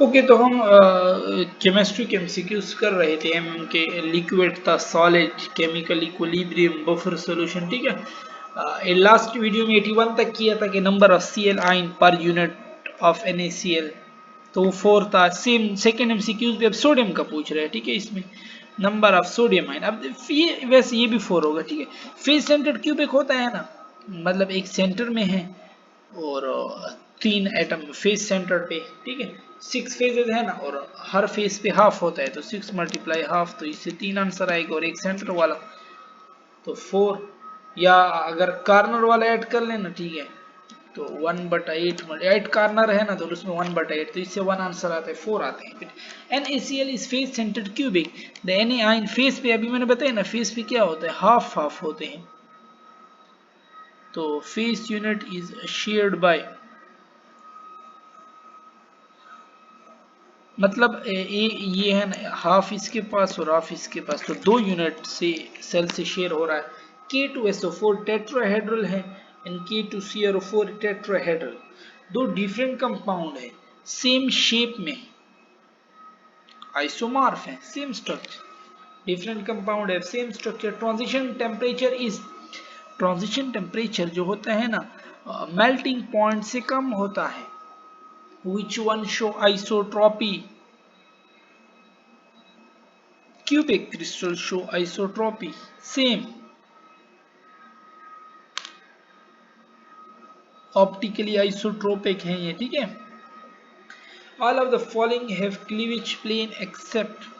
Okay, तो हम chemistry के एमसीक्यूज कर रहे थे। एम के लिक्विड था, solid, chemical equilibrium, buffer solution, ठीक है। लास्ट वीडियो में 81 तक किया था कि number of CL ion per unit of NaCl, तो वो 4 था। सेम सेकेंड एमसीक्यूज भी अब सोडियम का पूछ रहे हैं, ठीक है। इसमें नंबर ऑफ सोडियम आयन, अब ये वैसे ये भी 4 होगा, ठीक है। फेस सेंटर्ड क्यूबिक होता है ना, मतलब एक सेंटर में है और 3 एटम फेस सेंटर पे, ठीक है। 6 फेजेस है ना, और हर फेस पे हाफ होता है, तो 6 मल्टीप्लाई हाफ, तो इससे 3 आंसर आएगा, और एक सेंटर वाला तो 4, या अगर कार्नर वाला ऐड कर लेना, ठीक है, तो 1/8 8 कार्नर है ना, तो उसमें 1/8, तो इससे 1 आंसर आता है, 4 आते हैं। फिर NaCl is face centred cubic, the Na ion face पे, अभी मैंने बताया ना, फेस पे क्या होता है, हाफ हाफ होते हैं, तो phase unit is shared by, मतलब ये है ना, हाफ इसके पास और हाफ इसके पास, तो 2 यूनिट से सेल से शेयर हो रहा है। K2SO4 टेट्राहेड्रल है एंड K2CrO4 टेट्राहेड्रल, दो डिफरेंट कंपाउंड है, सेम शेप में, आइसोमॉर्फ है, सेम स्ट्रक्चर, डिफरेंट कंपाउंड है, same structure. Transition temperature is, transition temperature जो होता है ना, मेल्टिंग पॉइंट से कम होता है। Which one show isotropy? Cubic crystal show isotropy. Same. Optically isotropic है ये, ठीक है। All of the following have cleavage plane except,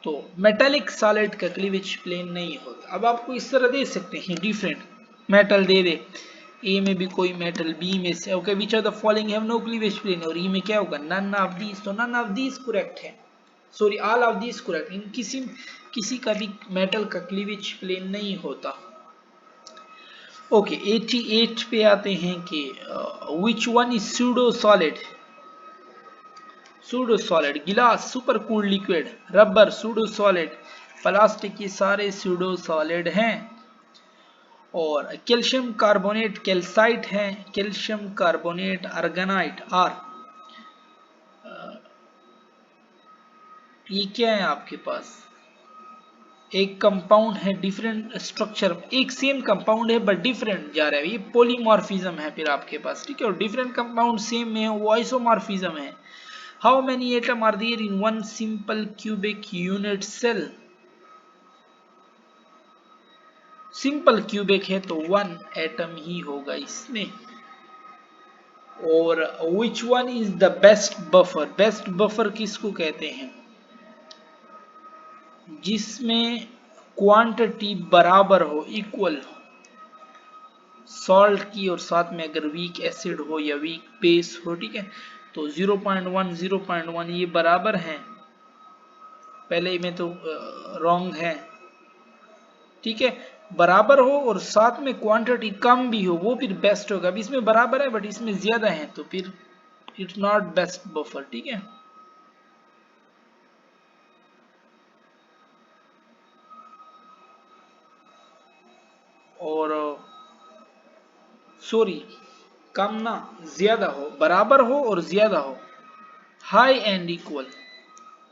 तो मेटालिक सॉलिड का क्लीवेज प्लेन नहीं होता। अब आपको इस तरह दे सकते हैं, डिफरेंट मेटल दे दे, ए में भी कोई मेटल, बी में से, okay, which of the following have no cleavage plane, और ई में क्या होगा, नन ऑफ दीस, तो नन ऑफ दीस करेक्ट है, sorry all of these correct. इन किसी का भी मेटल का क्लीवेज प्लेन नहीं होता। ओके, 88 पे आते हैं कि which one is pseudo solid, pseudo solid, glass super cooled liquid, rubber pseudo solid, plastic, ये सारे सूडो सॉलिड हैं। और कैल्शियम कार्बोनेट कैल्साइट है, कैल्शियम कार्बोनेट आर्गेनाइट आर, ये क्या है आपके पास, एक कंपाउंड है, डिफरेंट स्ट्रक्चर, एक सेम कंपाउंड है बट डिफरेंट जा रहा है, ये पॉलीमॉर्फिज्म है फिर आपके पास, ठीक है। और डिफरेंट कंपाउंड सेम में है, वो आइसोमॉर्फिज्म है। How many atom are there in one simple cubic unit cell, simple cubic है तो 1 एटम ही होगा इसमें। और which one is the best buffer, best buffer किसको कहते हैं, जिसमें क्वांटिटी बराबर हो, इक्वल हो, सॉल्ट की, और साथ में अगर वीक एसिड हो या वीक बेस हो, ठीक है। तो 0.1 0.1 ये बराबर हैं, पहले में तो रॉन्ग है, ठीक है। बराबर हो और साथ में क्वांटिटी कम भी हो, वो फिर बेस्ट होगा। अब इसमें बराबर है बट इसमें ज्यादा है, तो फिर इट्स नॉट बेस्ट बफर, ठीक है। और सॉरी, कम ना, ज्यादा हो, बराबर हो और ज्यादा हो, high and equal,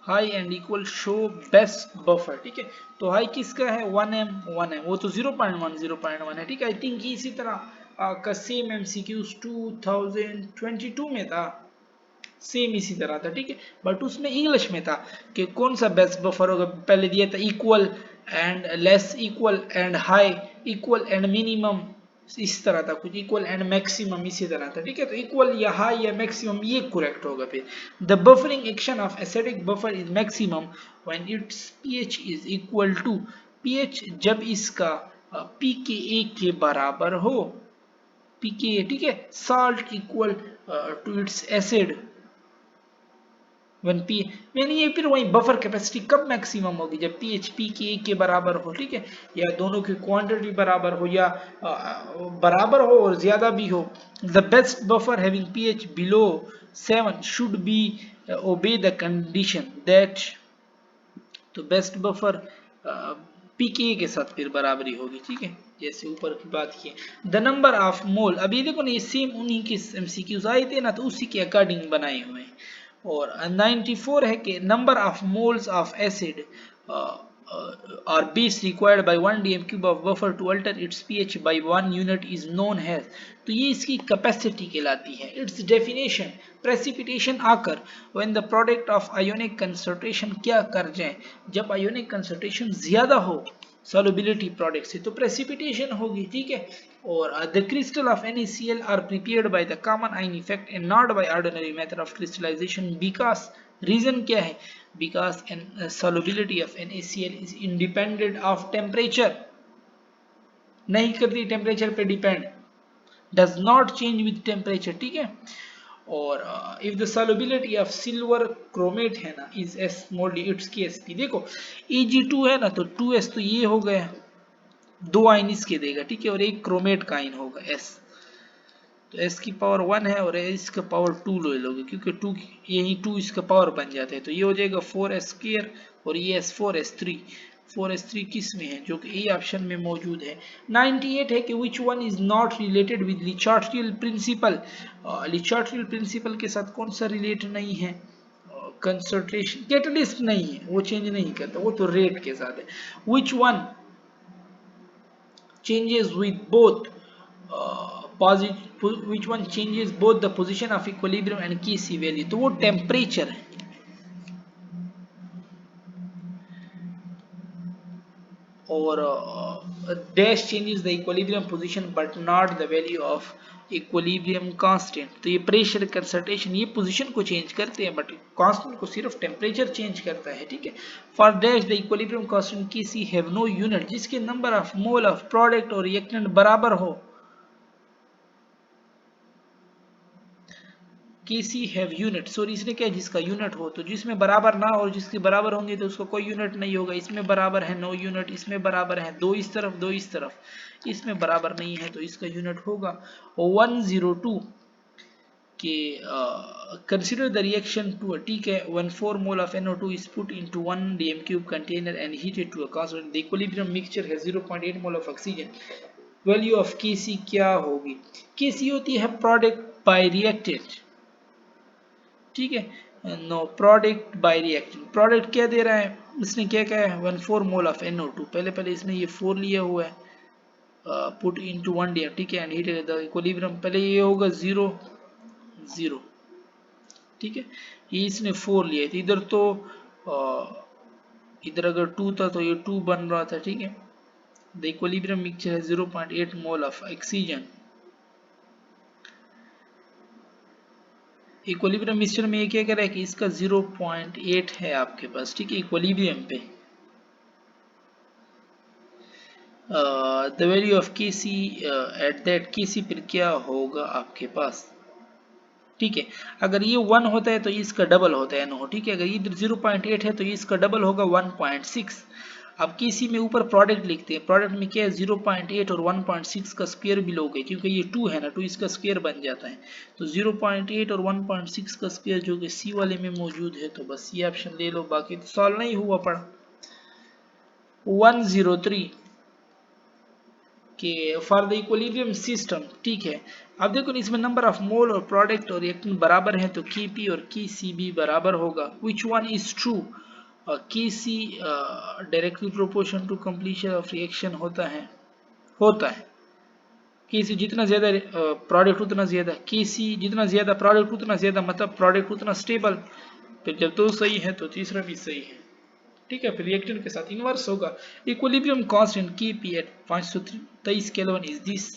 high and equal show best buffer, ठीक है। तो हाई किसका है, 1m 1m, वो तो 0.1 0.1 है, ठीक है। आई थिंक इसी तरह का सेम MCQs 2022 में था, सेम इसी तरह था, ठीक है। बट उसमें इंग्लिश में था कि कौन सा बेस्ट बफर होगा, पहले दिया था equal and less equal and high, equal and minimum, इस तरह था कुछ, इक्वल एंड मैक्सिमम इसी तरह था, ठीक है। तो इक्वल या हाई या मैक्सिमम ये करेक्ट होगा। फिर the buffering action of acidic buffer is maximum when its pH is equal to, pH जब इसका pKa के बराबर हो, pKa, ठीक है, salt equal to its acid one p, यानी ये फिर वही बफर कैपेसिटी कब मैक्सिमम होगी, जब pH pKa के बराबर हो, ठीक है, या दोनों की क्वांटिटी बराबर हो, या बराबर हो और ज्यादा भी हो। The best buffer having pH below 7 should be obey the condition that, तो बेस्ट बफर pKa के साथ फिर बराबरी होगी, ठीक है। जैसे ऊपर की बात की द नंबर ऑफ मोल। अभी देखो ना ये सेम उन्हीं के एमसीक्यूज आए थे ना, तो उसी के अकॉर्डिंग बनाए हुए हैं। और 94 है कि number of moles of acid or base required by 1 dm cube of buffer to alter its pH by 1 unit is known as। तो ये इसकी कैपेसिटी कहलाती है। इट्स डेफिनेशन प्रेसिपिटेशन आकर when the product of ionic concentration क्या कर जाए, जब आयोनिक कंसंट्रेशन ज्यादा हो सॉल्युबिलिटी प्रोडक्ट से तो प्रेसिपिटेशन होगी, ठीक है। और the crystal of NaCl are prepared by the common ion effect and not by ordinary method of crystallization because, reason क्या है, because solubility of NaCl is independent of temperature, नहीं करती टेम्परेचर पे depend, does not change with temperature, ठीक है। और if the solubility of silver chromate है ना is S मोल्डी इट्स KSP, देखो Eg2 है ना तो 2S तो ये हो गया, दो आइन इसके देगा, ठीक है, और एक क्रोमेट का आइन होगा S, तो S की पावर 1 है और इसका पावर 2 ले लोगे क्योंकि 2 यही 2 इसका पावर बन जाता है, तो ये हो जाएगा 4s² और ये S4s3। 4s3 किस में है, जो कि ए ऑप्शन में मौजूद है। 98 है कि which one is not related with Le Chatelier's principle. Le Chatelier's principle के साथ कौन सा रिलेट नहीं है, कंसंट्रेशन कैटलिस्ट नहीं है, वो चेंज नहीं करता, वो तो रेट के साथ है। Which one changes with both which one changes both the position of equilibrium and Kc value, तो वो टेम्परेचर है। और dash changes the equilibrium position but not the value of equilibrium constant, तो ये प्रेशर कंसंट्रेशन ये position को change करते हैं बट कांस्टेंट को सिर्फ टेम्परेचर चेंज करता है, ठीक है। For dash the equilibrium constant Kc have no unit, जिसके number of mole of product और रिएक्टेंट बराबर हो, Kc हैव यूनिट, सॉरी इसने क्या जिसका यूनिट हो, तो जिसमें बराबर ना और जिसके बराबर होंगे तो उसका कोई यूनिट नहीं होगा। इसमें बराबर है 9 यूनिट, इसमें बराबर है 2 इस तरफ 2 इस तरफ, इसमें बराबर नहीं है तो इसका यूनिट होगा 102 के कंसीडर द रिएक्शन टू, ठीक है, 14 mole of NO2 is put into 1 dm cube container and heated to a constant, the equilibrium mixture है 0.8 mole of oxygen, value of Kc क्या होगी। Kc होती है प्रोडक्ट बाय रिएक्टेंट, ठीक है, no product by reactant. Product क्या दे रहा है, इसने क्या कहा है 14 मोल ऑफ NO2, पहले इसने ये 4 लिया हुआ है, पुट इनटू 1 dm, ठीक है, एंड हीट द इक्विलिब्रियम, पहले ये होगा 0 0, ठीक है, ये इसने 4 लिया है, इधर तो इधर अगर 2 था तो ये 2 बन रहा था, ठीक है। द इक्विलिब्रियम मिक्सचर है 0.8 mole of oxygen, equilibrium mixture में ये क्या कह रहा है कि इसका 0.8 है आपके पास, ठीक है, इक्विलिब्रियम पे। The value of Kc at that, Kc फिर क्या होगा आपके पास, ठीक है। अगर ये 1 होता है तो इसका डबल होता है NO, ठीक है, अगर इधर 0.8 है तो इसका डबल होगा 1.6। अब Kc में ऊपर प्रोडक्ट लिखते हैं, प्रोडक्ट में क्या है 0.8 और 1.6 का स्क्वायर भी लोगे क्योंकि ये 2 है ना, 2 इसका स्क्वायर बन जाता है, तो 0.8 और 1.6 का स्क्वायर जो कि सी वाले में मौजूद है, तो बस ये ऑप्शन ले लो, बाकी तो सॉल्व नहीं हुआ पड़ा। 103 के फॉर द इक्विलिब्रियम सिस्टम, ठीक है। अब देखो इसमें नंबर ऑफ मोल और प्रोडक्ट और रिएक्टेंट बराबर है तो Kp और Kc भी बराबर होगा। Which one is true, Kc directly proportion to completion of reaction होता है Kc जितना ज्यादा प्रोडक्ट उतना ज्यादा, Kc जितना ज्यादा प्रोडक्ट उतना ज्यादा, मतलब प्रोडक्ट उतना स्टेबल, फिर जब दो सही है तो तीसरा भी सही है, ठीक है, फिर रिएक्टेंट के साथ इनवर्स होगा। Equilibrium constant Kp at 523 kelvin is this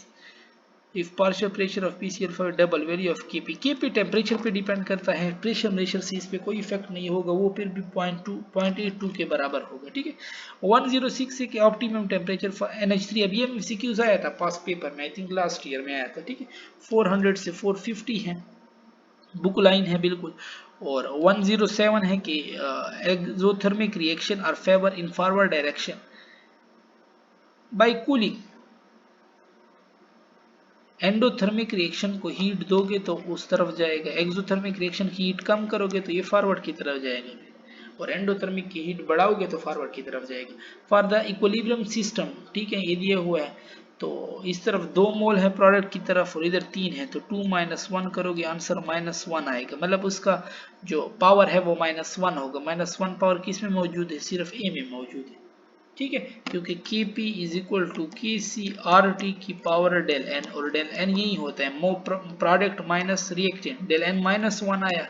if partial pressure of PCl double value of Kp temperature पे डिपेंड करता है, प्रेशर से इस पे कोई इफेक्ट नहीं होगा, वो फिर भी 0.82 के बराबर होगा, ठीक है। 106 के ऑप्टिमम टेम्परेचर फॉर NH3, अब ये MCQs आया था पास पेपर में, आई थिंक लास्ट ईयर में आया था, ठीक है। 400 से 450 है, बुक लाइन है बिल्कुल। और 107 है कि exothermic reaction our favour in forward direction by cooling, endothermic reaction को हीट दोगे तो उस तरफ जाएगा, एक्सोथर्मिक रिएक्शन की हीट कम करोगे तो ये फॉरवर्ड की तरफ जाएगा, और एंडोथर्मिक की हीट बढ़ाओगे तो फॉरवर्ड की तरफ जाएगी। फॉर द इक्विलिब्रियम सिस्टम, ठीक है, ये दिया हुआ है तो इस तरफ 2 मोल है प्रोडक्ट की तरफ और इधर 3 है, तो 2 - 1 करोगे आंसर -1 आएगा, मतलब उसका जो पावर है वो -1 होगा। -1 पावर किस में मौजूद है? सिर्फ ए में मौजूद है, ठीक है, क्योंकि Kp = KcRT की पावर डेल n, और डेल n यही होता है मो product minus reactant, del n -1 आया,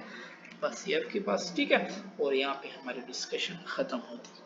बस ये आपके पास, ठीक है। और यहाँ पे हमारी डिस्कशन खत्म होती है।